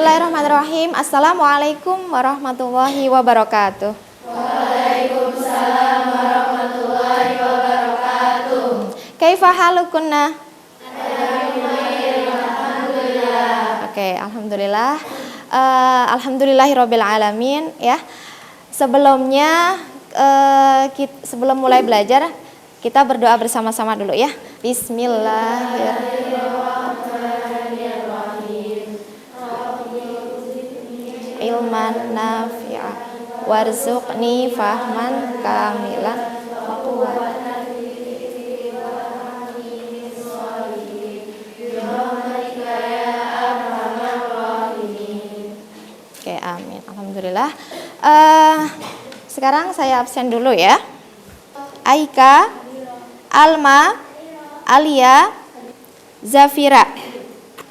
Bismillahirrahmanirrahim. Assalamualaikum warahmatullahi wabarakatuh. Waalaikumsalam warahmatullahi wabarakatuh. Kaifa halukunna? Alhamdulillah. Oke, alhamdulillah. Alhamdulillahirabbil alamin ya. Sebelumnya sebelum mulai belajar kita berdoa bersama-sama dulu ya. Bismillahirrahmanirrahim. Ilman nafi'ah warzuqni fahman kamilan wa quwwatan. Oke, amin. Alhamdulillah. Sekarang saya absen dulu ya. Aika, Alma, Alia, Zafira.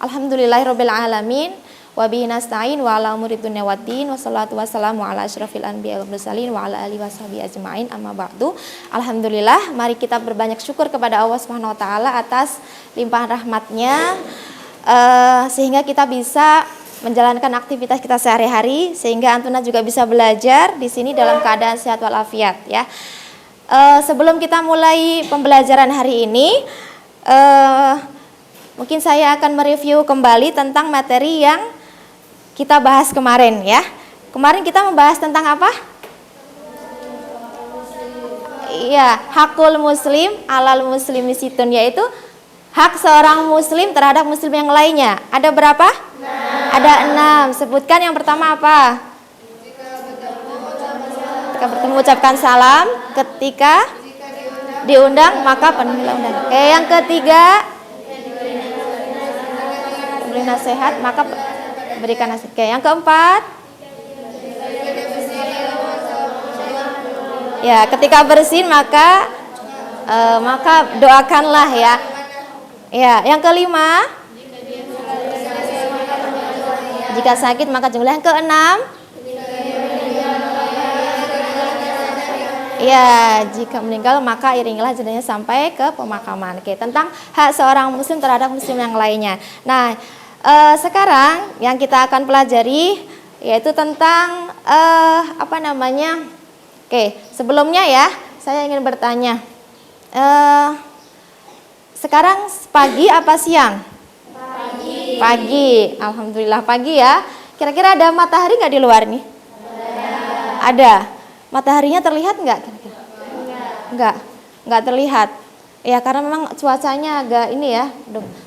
Alhamdulillahirabbil alamin. Wa bihi nasta'in wa ala umuri dunya waddin wa shalatu wassalamu ala asyrafil anbiya'i wal mursalin wa ala alihi washabihi ajmain amma ba'du. Alhamdulillah, mari kita berbanyak syukur kepada Allah Subhanahu wa taala atas limpahan rahmatnya sehingga kita bisa menjalankan aktivitas kita sehari-hari, sehingga Antuna juga bisa belajar di sini dalam keadaan sehat walafiat ya. Sebelum kita mulai pembelajaran hari ini, mungkin saya akan mereview kembali tentang materi yang kita bahas kemarin ya. Kemarin kita membahas tentang apa? Iya, hakul muslim alal muslimi situn, yaitu hak seorang muslim terhadap muslim yang lainnya. Ada berapa? 6. Ada 6. Sebutkan yang pertama apa? Ketika bertemu ucapkan salam. Ketika diundang maka penuhilah undangan. Oke, yang ketiga beri nasihat maka berikan nasihat. Oke, yang keempat ya, ketika bersin maka doakanlah ya. Ya, yang kelima jika sakit maka jumlah. Yang keenam ya, jika meninggal maka iringilah jenazahnya sampai ke pemakaman. Oke, tentang hak seorang muslim terhadap muslim yang lainnya. Nah, sekarang yang kita akan pelajari yaitu tentang Oke, sebelumnya ya, saya ingin bertanya. Sekarang pagi apa siang? Pagi. Pagi, alhamdulillah pagi ya. Kira-kira ada matahari nggak di luar nih? Ada. Mataharinya terlihat nggak? Nggak terlihat. Ya, karena memang cuacanya agak ini ya.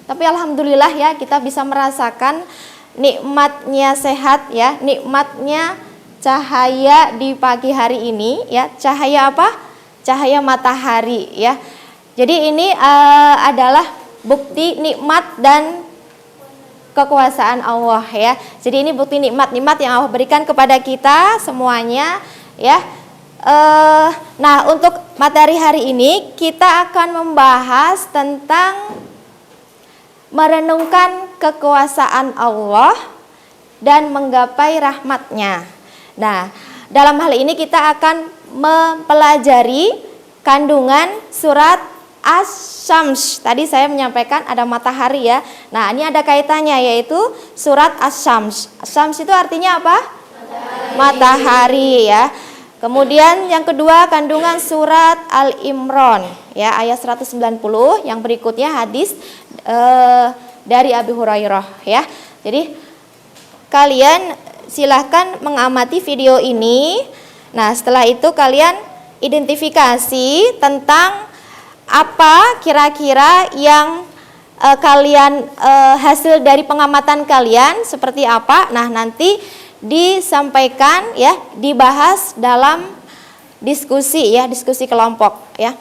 Tapi alhamdulillah ya, kita bisa merasakan nikmatnya sehat ya, nikmatnya cahaya di pagi hari ini ya. Cahaya apa? Cahaya matahari ya. Jadi ini adalah bukti nikmat dan kekuasaan Allah ya. Jadi ini bukti nikmat-nikmat yang Allah berikan kepada kita semuanya ya. Nah, untuk materi hari ini kita akan membahas tentang merenungkan kekuasaan Allah dan menggapai rahmatnya. Nah, dalam hal ini kita akan mempelajari kandungan surat Asy-Syams. Tadi saya menyampaikan ada matahari ya. Nah, ini ada kaitannya yaitu surat Asy-Syams. Asy-Syams itu artinya apa? Matahari ya. Kemudian yang kedua kandungan surat Al-Imran ya, ayat 190. Yang berikutnya hadis dari Abi Hurairah ya. Jadi kalian silahkan mengamati video ini. Nah, setelah itu kalian identifikasi tentang apa kira-kira yang kalian hasil dari pengamatan kalian seperti apa. Nah, nanti disampaikan ya, dibahas dalam diskusi ya, diskusi kelompok ya.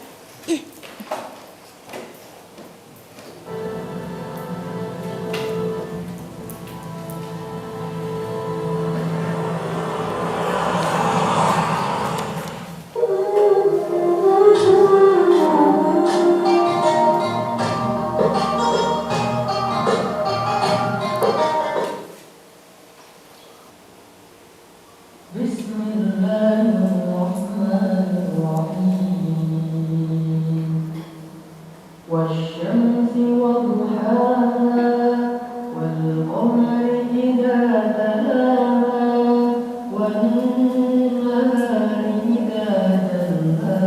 والشمس وضحاها والقمر إذا والنهار إذا جلاها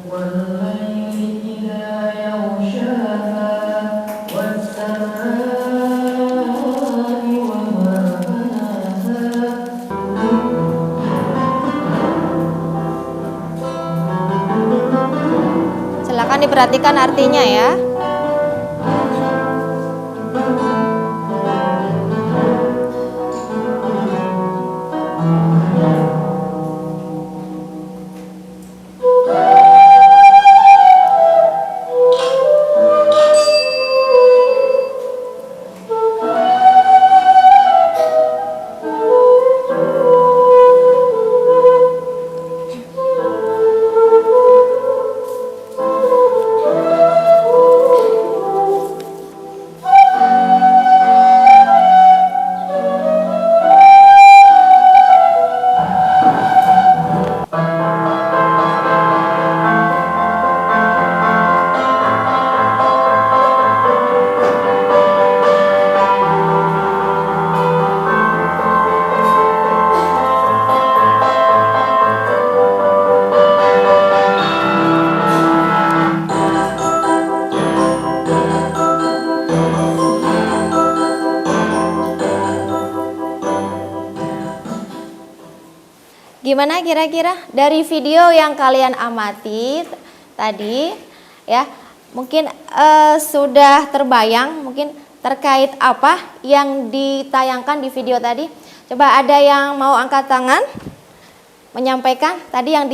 والليل إذا يغشاها والسماء وما بناها. Silakan diperhatikan artinya ya. Gimana kira-kira dari video yang kalian amati tadi ya, mungkin sudah terbayang mungkin terkait apa yang ditayangkan di video tadi. Coba ada yang mau angkat tangan menyampaikan tadi yang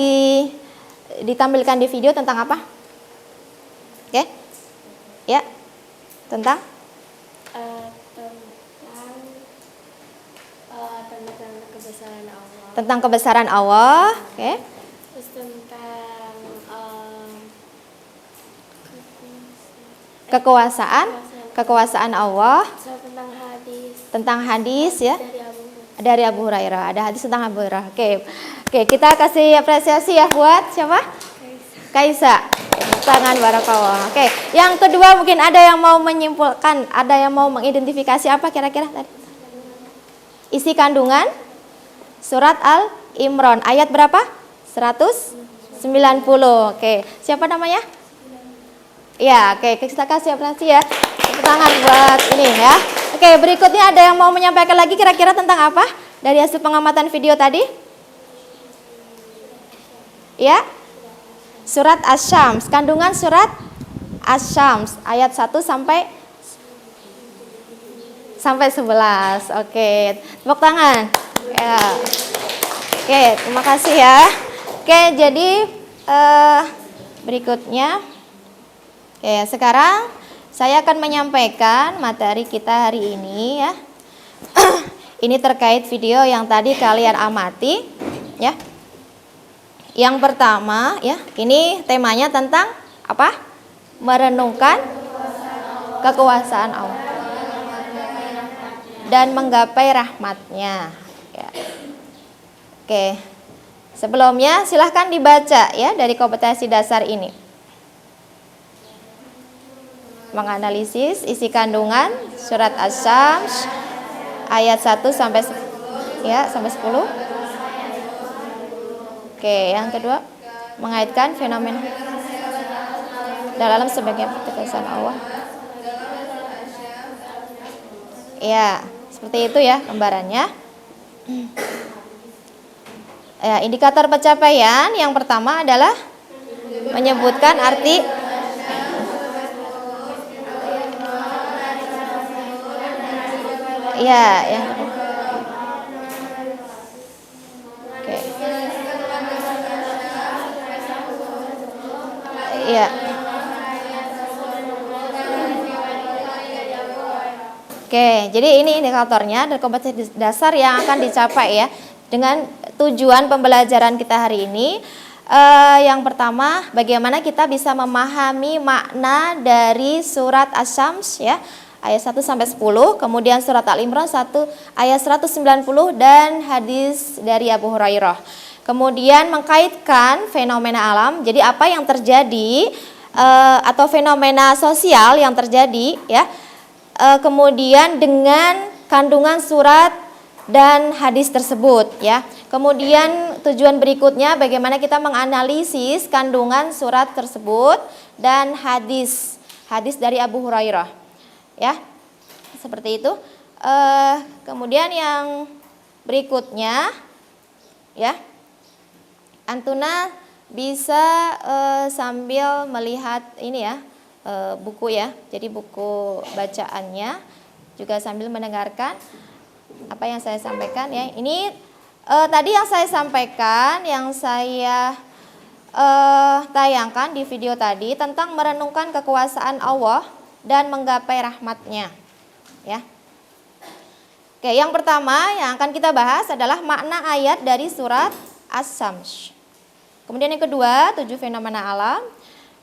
ditampilkan di video tentang apa? Oke. Ya. Tentang tentang kebesaran Allah. tentang kebesaran Allah, oke. Terus tentang Kekuasaan Allah, tentang hadis ya, dari dari Abu Abu Hurairah. Hurairah. Ada hadis tentang Abu Hurairah. Oke, kita kasih apresiasi ya buat siapa? Kaisa. Tangan barakallah. Oke, yang kedua mungkin ada yang mau menyimpulkan, ada yang mau mengidentifikasi apa kira-kira tadi? Isi kandungan surat Al-Imran ayat berapa? 190. Oke, siapa namanya? Ya, oke, kita kasih apresiasi ya. Tepuk tangan buat ini ya. Oke, berikutnya ada yang mau menyampaikan lagi kira-kira tentang apa? Dari hasil pengamatan video tadi? Ya. Surat Asy-Syams, kandungan surat Asy-Syams ayat 1 sampai 11. Oke, tepuk tangan. Ya. Oke, terima kasih ya. Oke, jadi berikutnya. Oke, sekarang saya akan menyampaikan materi kita hari ini ya. Ini terkait video yang tadi kalian amati ya. Yang pertama ya, ini temanya tentang apa? Merenungkan kekuasaan Allah dan menggapai rahmatnya ya. Oke, sebelumnya silahkan dibaca ya dari kompetensi dasar ini. Menganalisis isi kandungan surat Asy-Syams ayat 1 sampai 10. Oke, yang kedua mengaitkan fenomena dalam sebagai kebesaran Allah. Ya, seperti itu ya gambarannya. Ya, indikator pencapaian yang pertama adalah menyebutkan arti ya, yang oke. Iya. Oke, jadi ini indikatornya dan kompetensi dasar yang akan dicapai ya dengan tujuan pembelajaran kita hari ini. Yang pertama, bagaimana kita bisa memahami makna dari surat Asy-Syams ya, ayat 1 sampai 10, kemudian surat Al-Imran 1 ayat 190 dan hadis dari Abu Hurairah. Kemudian mengkaitkan fenomena alam, jadi apa yang terjadi atau fenomena sosial yang terjadi ya. Kemudian dengan kandungan surat dan hadis tersebut ya. Kemudian tujuan berikutnya bagaimana kita menganalisis kandungan surat tersebut dan hadis dari Abu Hurairah ya. Seperti itu. Kemudian yang berikutnya ya. Antuna bisa sambil melihat ini ya, buku ya. Jadi buku bacaannya juga sambil mendengarkan apa yang saya sampaikan ya. Ini tadi yang saya sampaikan, yang saya tayangkan di video tadi tentang merenungkan kekuasaan Allah dan menggapai rahmatnya ya. Oke, yang pertama yang akan kita bahas adalah makna ayat dari surat As-Samsh. Kemudian yang kedua, 7 fenomena alam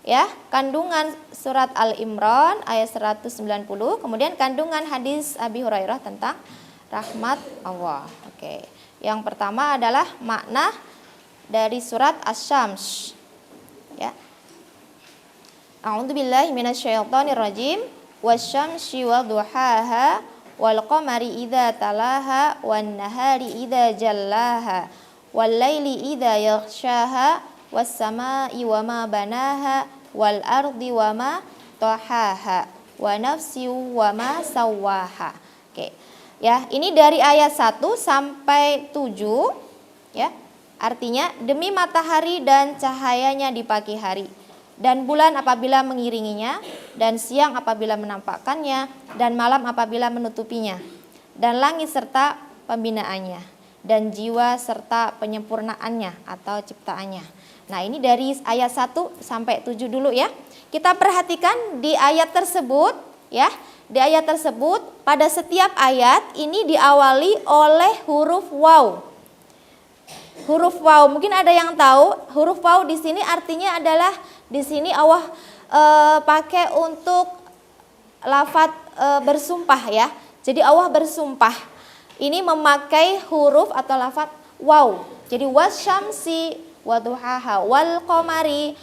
ya, kandungan surat Al-Imran ayat 190, kemudian kandungan hadis Abi Hurairah tentang rahmat Allah. Oke. Yang pertama adalah makna dari surat Asy-Syams. Ya. A'udzubillahi minasyaitonirrajim. Wasyamsi wadduhaha wal qamari idza talaha wan nahari idza jallaha wal laili idza yaghshaha was samaa'i wama banaha wal ardi wama tahaha wa nafsi wama sawwaha. Oke. Ya, ini dari ayat 1 sampai 7 ya. Artinya demi matahari dan cahayanya di pagi hari, dan bulan apabila mengiringinya, dan siang apabila menampakkannya, dan malam apabila menutupinya, dan langit serta pembinaannya, dan jiwa serta penyempurnaannya atau ciptaannya. Nah, ini dari ayat 1 sampai 7 dulu ya. Kita perhatikan di ayat tersebut ya. Di ayat tersebut pada setiap ayat ini diawali oleh huruf waw. Huruf waw, mungkin ada yang tahu huruf waw di sini artinya adalah di sini Allah pakai untuk lafadz bersumpah ya. Jadi Allah bersumpah ini memakai huruf atau lafadz waw. Jadi wasyamsi wadduhaha wal qamari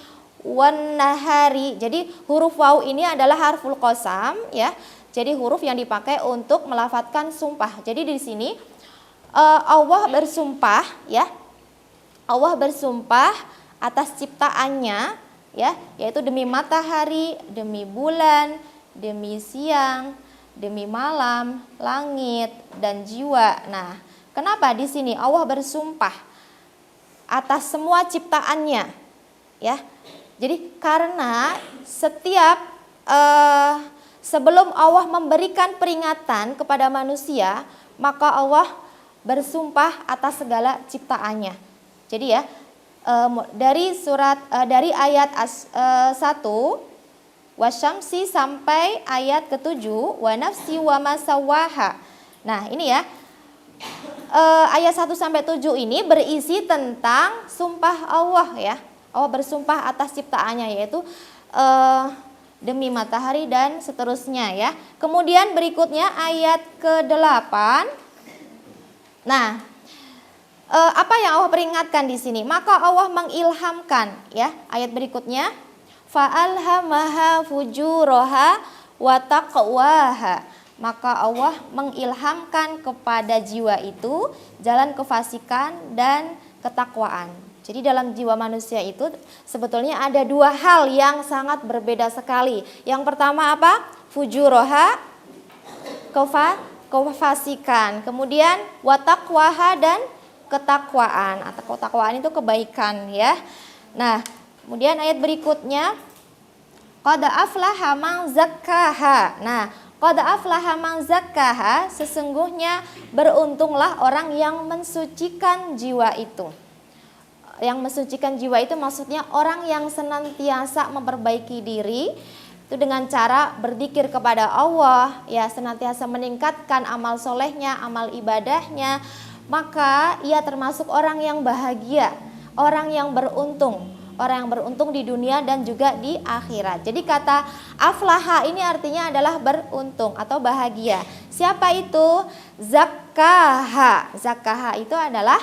wan nahari. Jadi huruf waw ini adalah harful qasam ya. Jadi huruf yang dipakai untuk melafadzkan sumpah. Jadi di sini Allah bersumpah ya. Allah bersumpah atas ciptaannya ya, yaitu demi matahari, demi bulan, demi siang, demi malam, langit dan jiwa. Nah, kenapa di sini Allah bersumpah atas semua ciptaannya ya? Jadi karena setiap sebelum Allah memberikan peringatan kepada manusia, maka Allah bersumpah atas segala ciptaannya. Jadi ya, dari ayat 1 wasyamsi sampai ayat ke-7 wa nafsi wa ma sawwaha. Nah, ini ya. Ayat 1 sampai 7 ini berisi tentang sumpah Allah ya. Allah bersumpah atas ciptaannya, yaitu demi matahari dan seterusnya ya. Kemudian berikutnya ayat ke-8. Nah, apa yang Allah peringatkan di sini? Maka Allah mengilhamkan ya. Ayat berikutnya fa'alhamaha fujuraha wa taqwaha. Maka Allah mengilhamkan kepada jiwa itu jalan kefasikan dan ketakwaan. Jadi dalam jiwa manusia itu sebetulnya ada dua hal yang sangat berbeda sekali. Yang pertama apa? Fujuraha, kefasikan. Kemudian wa taqwaha dan ketakwaan. Atau ketakwaan itu kebaikan ya. Nah, kemudian ayat berikutnya qad aflaha man zakkaha. Nah, qad aflaha man zakkaha, sesungguhnya beruntunglah orang yang mensucikan jiwa itu. Yang mensucikan jiwa itu maksudnya orang yang senantiasa memperbaiki diri itu dengan cara berzikir kepada Allah ya, senantiasa meningkatkan amal solehnya, amal ibadahnya. Maka ia termasuk orang yang bahagia, orang yang beruntung di dunia dan juga di akhirat. Jadi kata aflaha ini artinya adalah beruntung atau bahagia. Siapa itu? Zakkaha. Zakkaha itu adalah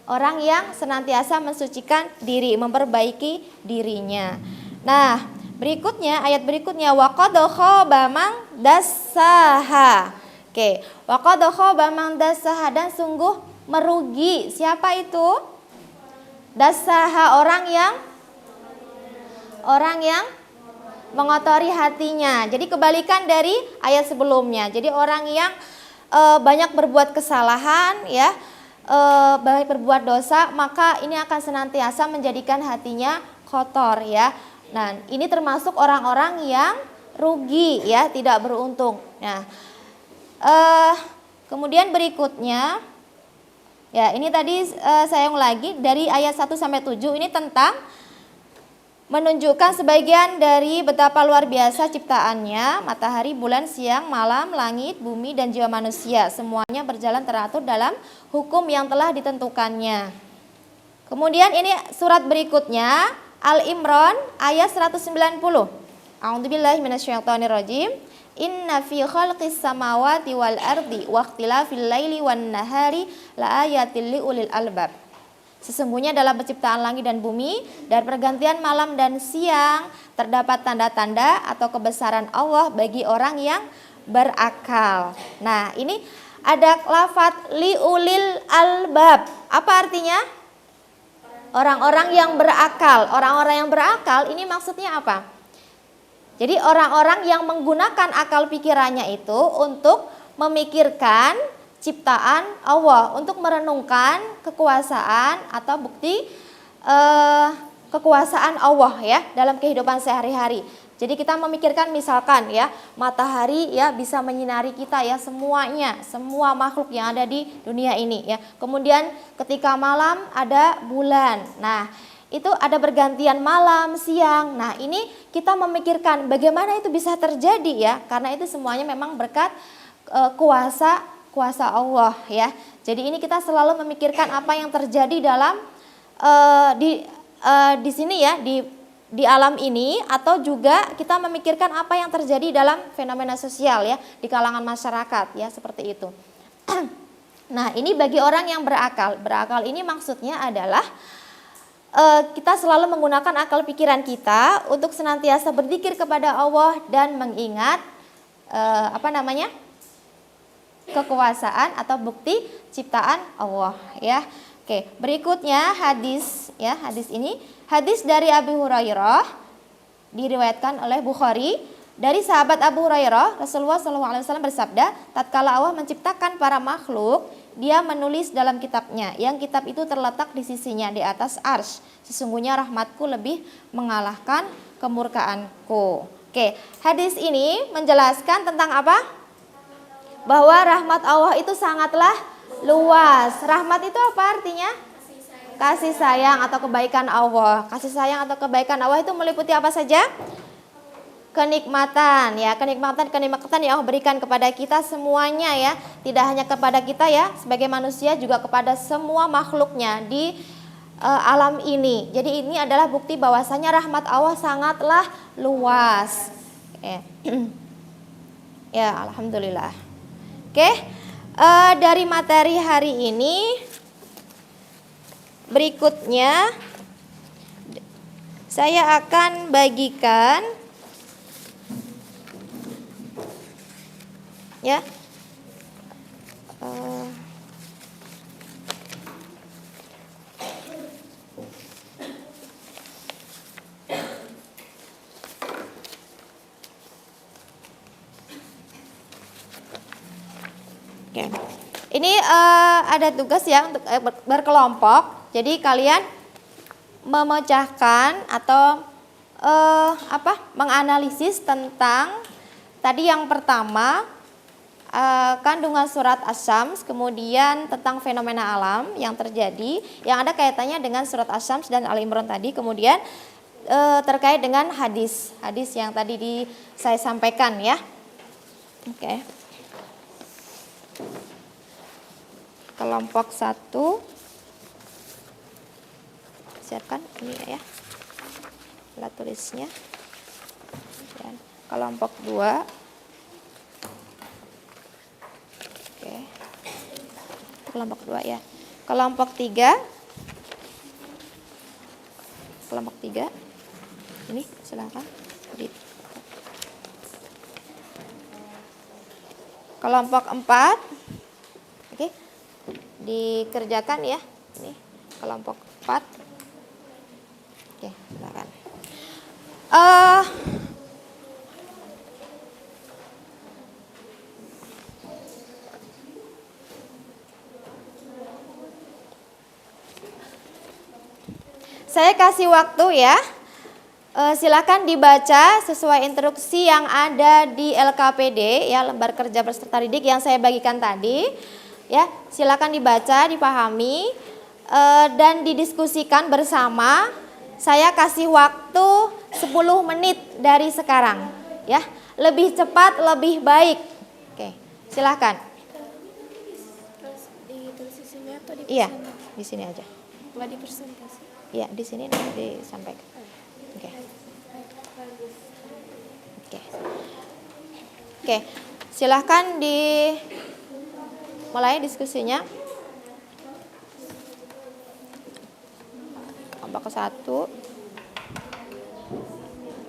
orang yang senantiasa mensucikan diri, memperbaiki dirinya. Nah, berikutnya ayat berikutnya wa qad khaba man dassaha. Oke, Oke, wa qad khaba man dassaha, dan sungguh merugi. Siapa itu? Dassaha, orang yang mengotori hatinya. Jadi kebalikan dari ayat sebelumnya. Jadi orang yang banyak berbuat kesalahan, ya, banyak berbuat dosa, maka ini akan senantiasa menjadikan hatinya kotor, ya. Nah, ini termasuk orang-orang yang rugi, ya, tidak beruntung. Nah, kemudian berikutnya, ya, ini tadi saya ulang lagi dari ayat 1 sampai 7 ini tentang menunjukkan sebagian dari betapa luar biasa ciptaannya, matahari, bulan, siang, malam, langit, bumi, dan jiwa manusia. Semuanya berjalan teratur dalam hukum yang telah ditentukannya. Kemudian ini surat berikutnya, Al-Imran ayat 190. A'udzubillahi minasyaitonirrajim. Inna fi khalqis samawati wal ardi wa ikhtilafil laili wan nahari la ayatil liulil albab. Sesungguhnya dalam penciptaan langit dan bumi dan pergantian malam dan siang terdapat tanda-tanda atau kebesaran Allah bagi orang yang berakal. Nah, ini ada lafadz liulil albab. Apa artinya? Orang-orang yang berakal. Orang-orang yang berakal ini maksudnya apa? Jadi orang-orang yang menggunakan akal pikirannya itu untuk memikirkan ciptaan Allah, untuk merenungkan kekuasaan atau bukti kekuasaan Allah, ya, dalam kehidupan sehari-hari. Jadi kita memikirkan misalkan, ya, matahari, ya, bisa menyinari kita, ya, semuanya, semua makhluk yang ada di dunia ini, ya. Kemudian ketika malam ada bulan. Nah, itu ada bergantian malam, siang. Nah, ini kita memikirkan bagaimana itu bisa terjadi, ya, karena itu semuanya memang berkat kuasa Allah, ya. Jadi ini kita selalu memikirkan apa yang terjadi dalam di sini, ya, di alam ini, atau juga kita memikirkan apa yang terjadi dalam fenomena sosial, ya, di kalangan masyarakat, ya, seperti itu. Nah, ini bagi orang yang berakal. Berakal ini maksudnya adalah kita selalu menggunakan akal pikiran kita untuk senantiasa berzikir kepada Allah dan mengingat kekuasaan atau bukti ciptaan Allah, ya. Oke, berikutnya hadis, ya, hadis ini hadis dari Abu Hurairah, diriwayatkan oleh Bukhari. Dari sahabat Abu Hurairah, Rasulullah SAW bersabda, tatkala Allah menciptakan para makhluk, Dia menulis dalam kitabnya, yang kitab itu terletak di sisinya di atas arsy. Sesungguhnya rahmatku lebih mengalahkan kemurkaanku. Oke, hadis ini menjelaskan tentang apa? Bahwa rahmat Allah itu sangatlah luas. Rahmat itu apa artinya? Kasih sayang atau kebaikan Allah. Kasih sayang atau kebaikan Allah itu meliputi apa saja? Kenikmatan, ya, kenikmatan yang Allah berikan kepada kita semuanya, ya, tidak hanya kepada kita, ya, sebagai manusia, juga kepada semua makhluknya di alam ini. Jadi ini adalah bukti bahwasanya rahmat Allah sangatlah luas. Ya, alhamdulillah. Oke, dari materi hari ini berikutnya saya akan bagikan, ya, ini ada tugas, ya, untuk berkelompok. Jadi kalian memecahkan atau menganalisis tentang tadi yang pertama, kandungan surat Asy-Syams, kemudian tentang fenomena alam yang terjadi yang ada kaitannya dengan surat Asy-Syams dan Al-Imran tadi, kemudian terkait dengan hadis yang tadi saya sampaikan, ya. Oke. Kelompok 1 siapkan ini, ya, alat tulisnya. Dan kelompok 2, oke, kelompok 2, ya. Kelompok 3 ini silakan. kelompok 4. Oke. Dikerjakan ya. Ini kelompok 4. Oke, silakan. Saya kasih waktu ya. Silakan dibaca sesuai instruksi yang ada di LKPD ya, lembar kerja peserta didik yang saya bagikan tadi. Ya, silakan dibaca, dipahami dan didiskusikan bersama. Saya kasih waktu 10 menit dari sekarang ya. Lebih cepat lebih baik. Oke, silakan. Terus ditulis di sini atau di Iya, presentasi? di sini aja. Nggak di presentasi. Iya, di sini nanti disampaikan. Oke. Oke. Oke, silahkan mulai diskusinya. Kelompok 1.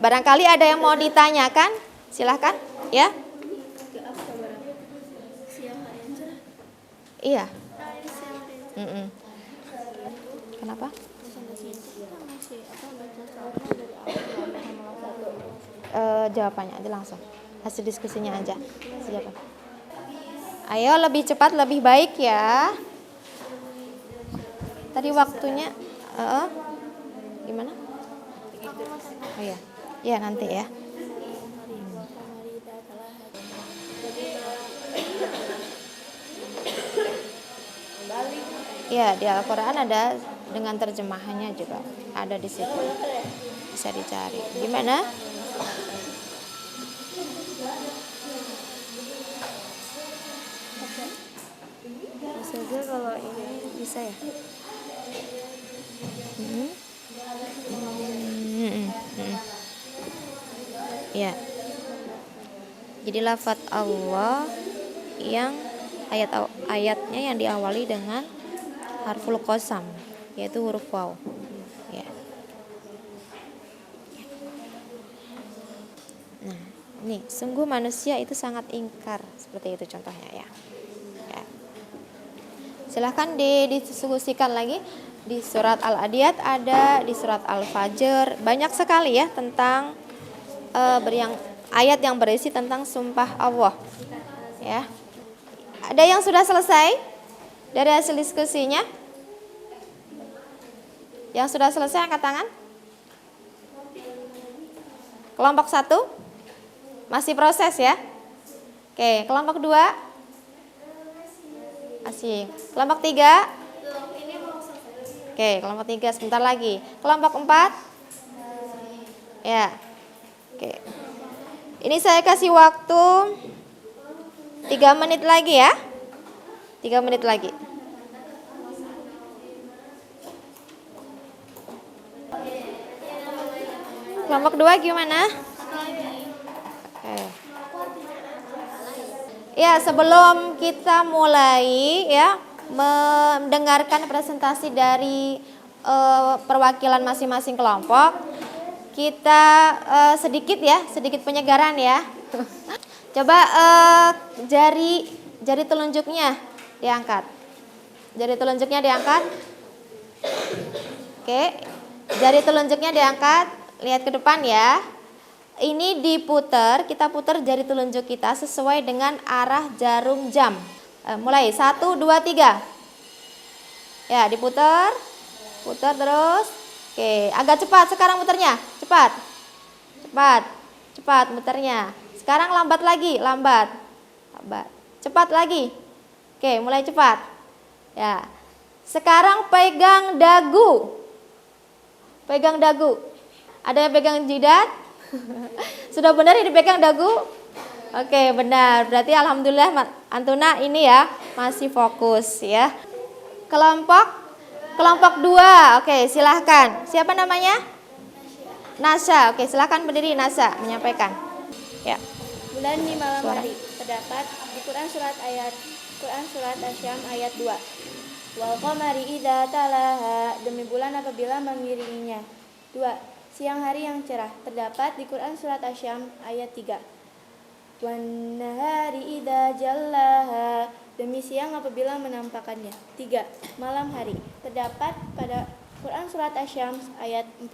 Barangkali ada yang mau ditanyakan, silahkan ya. Iya. Mm-mm. Kenapa? Jawabannya aja langsung, hasil diskusinya aja. Siapa? Ayo lebih cepat lebih baik ya. Tadi waktunya gimana? Oh iya, ya nanti ya. Ya di Al-Quran ada dengan terjemahannya juga ada di situ, bisa dicari. Gimana? Saja kalau ini bisa ya. Ya. Jadi lafaz Allah yang ayatnya yang diawali dengan harful qasam, yaitu huruf waw. Ya. Nah, ini sungguh manusia itu sangat ingkar, seperti itu contohnya ya. Silahkan didiskusikan lagi. Di surat Al-Adiyat ada, di surat Al-Fajr, banyak sekali ya tentang ayat yang berisi tentang sumpah Allah. Ya. Ada yang sudah selesai dari hasil diskusinya? Yang sudah selesai angkat tangan. Kelompok 1 masih proses ya. Oke, kelompok 2 masih. Kelompok 3? Oke, kelompok 3 sebentar lagi. Kelompok 4? Ya. Oke. Ini saya kasih waktu 3 menit lagi ya. 3 menit lagi. Kelompok 2 gimana? Ya, sebelum kita mulai ya mendengarkan presentasi dari perwakilan masing-masing kelompok, kita sedikit penyegaran ya. Coba jari telunjuknya diangkat. Jari telunjuknya diangkat. Oke, jari telunjuknya diangkat, lihat ke depan ya. Ini diputar, kita putar jari telunjuk kita sesuai dengan arah jarum jam. Mulai 1, 2, 3. Ya, diputar. Putar terus. Oke, agak cepat sekarang muternya. Cepat muternya. Sekarang lambat lagi, lambat. Cepat lagi. Oke, mulai cepat. Ya. Sekarang pegang dagu. Ada yang pegang jidat? Sudah benar ini dipegang dagu? Oke, benar. Berarti alhamdulillah Antuna ini ya masih fokus ya. Kelompok 2. Oke, silahkan. Siapa namanya? Nasya. Oke, silahkan berdiri Nasya menyampaikan. Ya. Bulan di malam hari terdapat di Quran surat Asy-Syam ayat 2. Wal qamari idza talaha, demi bulan apabila mengiringinya. 2. Siang hari yang cerah terdapat di Quran surat Asy-Syam ayat 3. Wan nahari idza jallaha, demi siang apabila menampakkannya. 3. Malam hari. Terdapat pada Quran surat Asy-Syams ayat 4.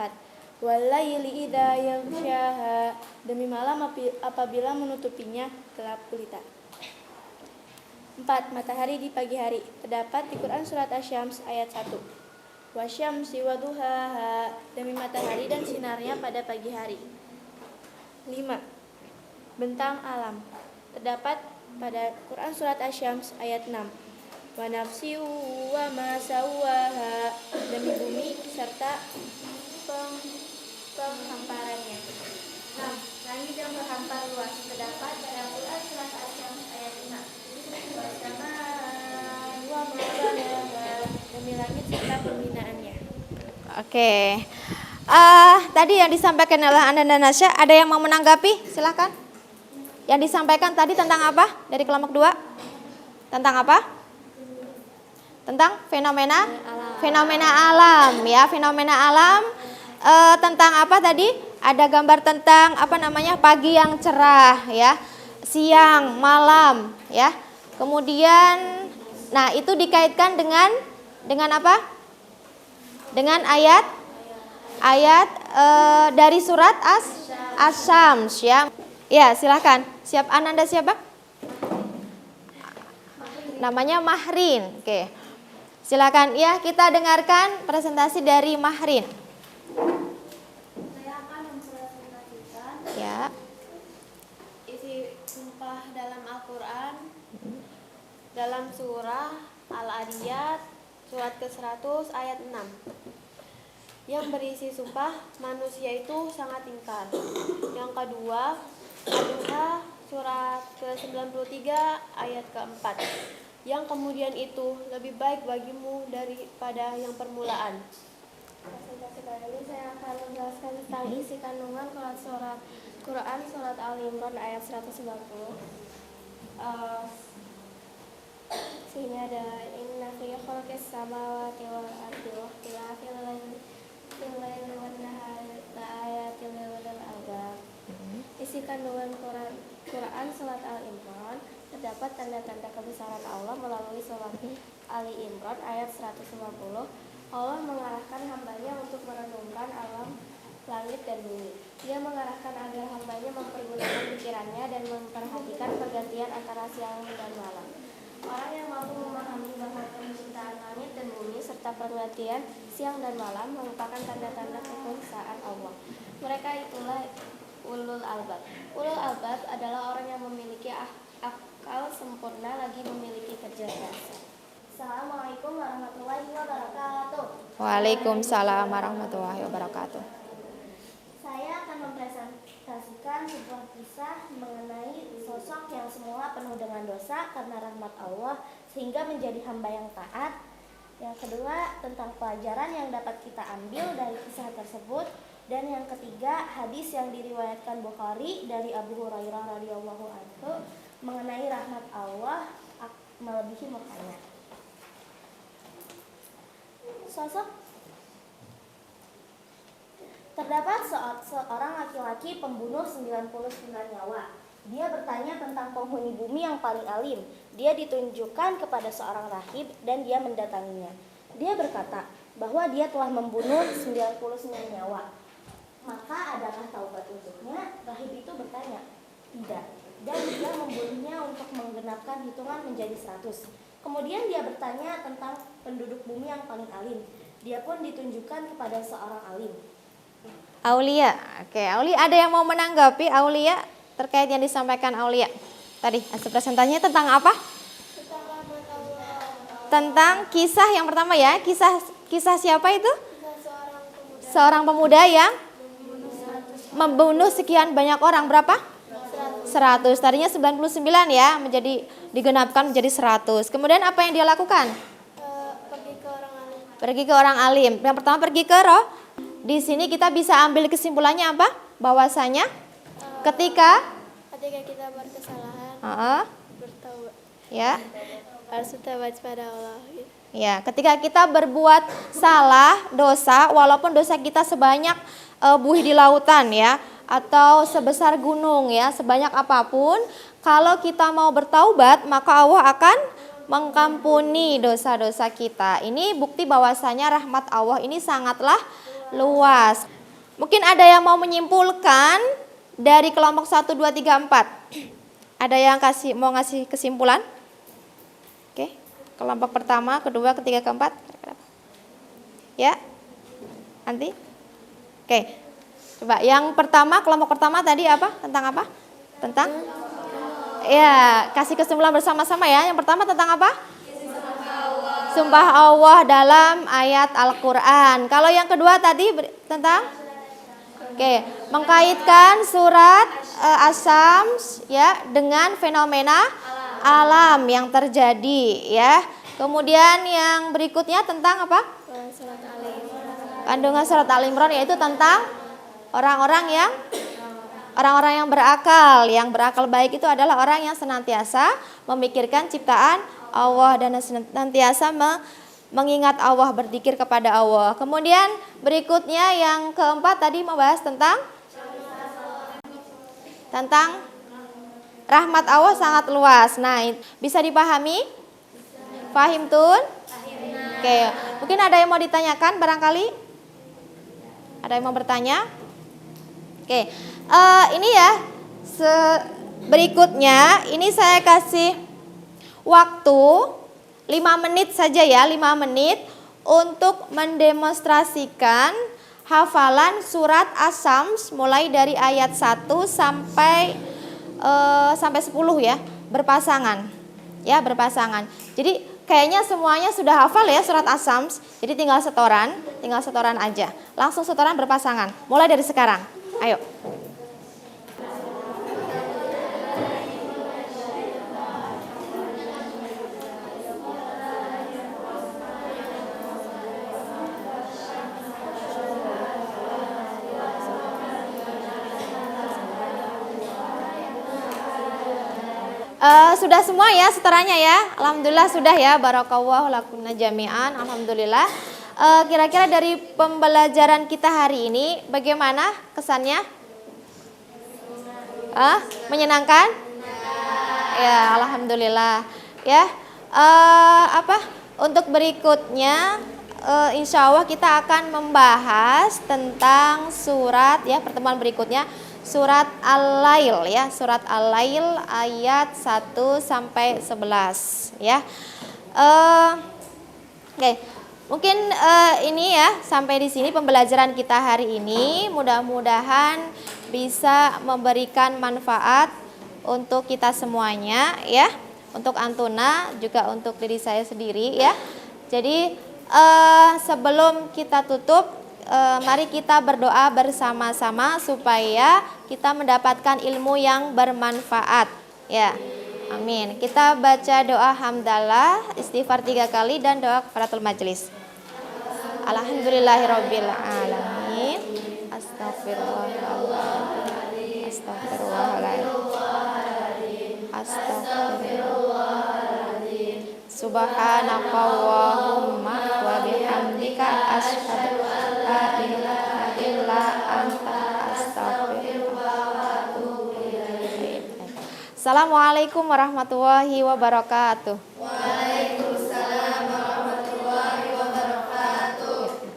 Wal laili idza yaghshaha, demi malam apabila menutupinya gelap gulita. 4. Matahari di pagi hari. Terdapat di Quran surat Asy-Syams ayat 1. Wasyamsi waduhaha, demi matahari dan sinarnya pada pagi hari. 5. Bentang alam. Terdapat pada Quran surat Asy-Syams ayat 6. Wa nafsi wa ma sawwaha, demi bumi serta penghamparannya. 6. Langit yang berhampar luas. Terdapat pada Quran surat Asy-Syams ayat 5. Wa samaa'a wa ma banaha, demi langit serta pembinaannya. Oke. Tadi yang disampaikan oleh Anda dan Nasya, ada yang mau menanggapi? Silahkan. Yang disampaikan tadi tentang apa? Dari kelompok 2? Tentang apa? Tentang fenomena alam ya, fenomena alam. Tentang apa tadi? Ada gambar tentang pagi yang cerah ya, siang, malam ya. Kemudian nah itu dikaitkan dengan apa? Dengan ayat dari surat Asy-Syams ya. Ya, silakan. Siap, Ananda siapa? Namanya Mahrin. Oke. Silakan ya, kita dengarkan presentasi dari Mahrin. Saya akan mempresentasikan Ya. isi sumpah dalam Al-Quran dalam surah Al-Adiyat surat ke-100 ayat 6 yang berisi sumpah manusia itu sangat ingkar. Yang kedua, Ad-Duha surat ke-93 ayat ke-4 yang kemudian itu lebih baik bagimu daripada yang permulaan. Presentasi kali ini saya akan menjelaskan tentang isi kandungan Quran surat Al-Imran ayat 190. Sini ada inna fi khalqis samawati wal ardi wa ikhtilafil laili wan nahari la ayatin lil albab. Isi kandungan Quran surat Al-Imran terdapat tanda-tanda kebesaran Allah melalui surat Ali Imran ayat 150. Allah mengarahkan hambanya untuk merenungkan alam langit dan bumi. Dia mengarahkan agar hambanya mempergunakan pikirannya dan memperhatikan pergantian antara siang dan malam. Orang yang mampu memahami bahwa penciptaan langit dan bumi serta pergantian siang dan malam merupakan tanda-tanda kekuasaan Allah. Mereka itulah ulul albab. Ulul albab adalah orang yang memiliki akal sempurna lagi memiliki kecerdasan. Assalamualaikum warahmatullahi wabarakatuh. Waalaikumsalam warahmatullahi wabarakatuh. Saya akan mempresentasikan sebuah kisah mengenai sosok yang semula penuh dengan dosa karena rahmat Allah sehingga menjadi hamba yang taat. Yang kedua, tentang pelajaran yang dapat kita ambil dari kisah tersebut. Dan yang ketiga, hadis yang diriwayatkan Bukhari dari Abu Hurairah radhiyallahu anhu mengenai rahmat Allah melebihi mukanya. Sosok terdapat seorang laki-laki pembunuh 99 nyawa. Dia bertanya tentang penghuni bumi yang paling alim. Dia ditunjukkan kepada seorang rahib dan dia mendatanginya. Dia berkata bahwa dia telah membunuh 99 nyawa. Maka adakah taubat untuknya? Rahib itu bertanya, tidak. Dan dia membunuhnya untuk menggenapkan hitungan menjadi 100. Kemudian dia bertanya tentang penduduk bumi yang paling alim. Dia pun ditunjukkan kepada seorang alim. Aulia. Oke, Aulia ada yang mau menanggapi Aulia terkait yang disampaikan Aulia? Tadi hasil presentasinya tentang apa? Tentang kisah yang pertama ya. Kisah siapa itu? Seorang pemuda yang membunuh sekian banyak orang. Berapa? 100. Tadinya 99 ya, digenapkan menjadi 100. Kemudian apa yang dia lakukan? Pergi ke orang alim. Yang pertama pergi ke roh. Di sini kita bisa ambil kesimpulannya apa? Bahwasanya ketika kita berkesalahan, bertaubat, ya, harus bertaubat pada Allah. ya, ketika kita berbuat salah, dosa, walaupun dosa kita sebanyak buih di lautan ya, atau sebesar gunung ya, sebanyak apapun, kalau kita mau bertaubat maka Allah akan mengampuni dosa-dosa kita. Ini bukti bahwasanya rahmat Allah ini sangatlah luas. Mungkin ada yang mau menyimpulkan dari kelompok 1, 2, 3, 4. Ada yang mau ngasih kesimpulan? Oke. Kelompok pertama, kedua, ketiga, keempat. Ya. Nanti. Oke. Coba yang pertama, kelompok pertama tadi apa? Tentang apa? Tentang? Ya, kasih kesimpulan bersama-sama ya. Yang pertama tentang apa? Sumpah Allah dalam ayat Al-Quran. Kalau yang kedua tadi tentang? Oke, mengkaitkan surat Asy-Syams ya dengan fenomena alam yang terjadi ya. Kemudian yang berikutnya tentang apa? Kandungan surat Al-Imran, yaitu tentang orang-orang yang berakal. Yang berakal baik itu adalah orang yang senantiasa memikirkan ciptaan Allah dan senantiasa mengingat Allah, berzikir kepada Allah. Kemudian berikutnya yang keempat tadi membahas tentang rahmat Allah sangat luas. Nah, bisa dipahami? Fahim tun? Oke, mungkin ada yang mau ditanyakan barangkali? Ada yang mau bertanya? Oke, ini ya berikutnya ini saya kasih waktu 5 menit saja ya, 5 menit untuk mendemonstrasikan hafalan surat Asy-Syams mulai dari ayat 1 sampai 10 ya, berpasangan. Ya, berpasangan. Jadi kayaknya semuanya sudah hafal ya surat Asy-Syams. Jadi tinggal setoran aja. Langsung setoran berpasangan. Mulai dari sekarang. Ayo. Sudah semua ya setorannya ya. Alhamdulillah sudah ya. Barakallahu lakunna jami'an. Alhamdulillah. Kira-kira dari pembelajaran kita hari ini bagaimana kesannya? Menyenangkan? Ya, alhamdulillah. Ya. Untuk berikutnya insya Allah kita akan membahas tentang surat ya, pertemuan berikutnya surat Al-Lail ya, surat Al-Lail ayat 1 sampai 11 ya. Oke. Mungkin ini ya, sampai di sini pembelajaran kita hari ini. Mudah-mudahan bisa memberikan manfaat untuk kita semuanya ya, untuk Antuna juga untuk diri saya sendiri ya. Jadi sebelum kita tutup, mari kita berdoa bersama-sama supaya kita mendapatkan ilmu yang bermanfaat ya. Amin. Kita baca doa hamdalah, istighfar 3 kali dan doa kafaratul majelis. Alhamdulillahirabbil alamin. Astagfirullahaladzim. Astagfirullahaladzim. Subhanakallahumma wa bihamdika asyhadu an la ilaha illa anta astaghfiruka wa atubu ilaik. Assalamualaikum warahmatullahi wabarakatuh.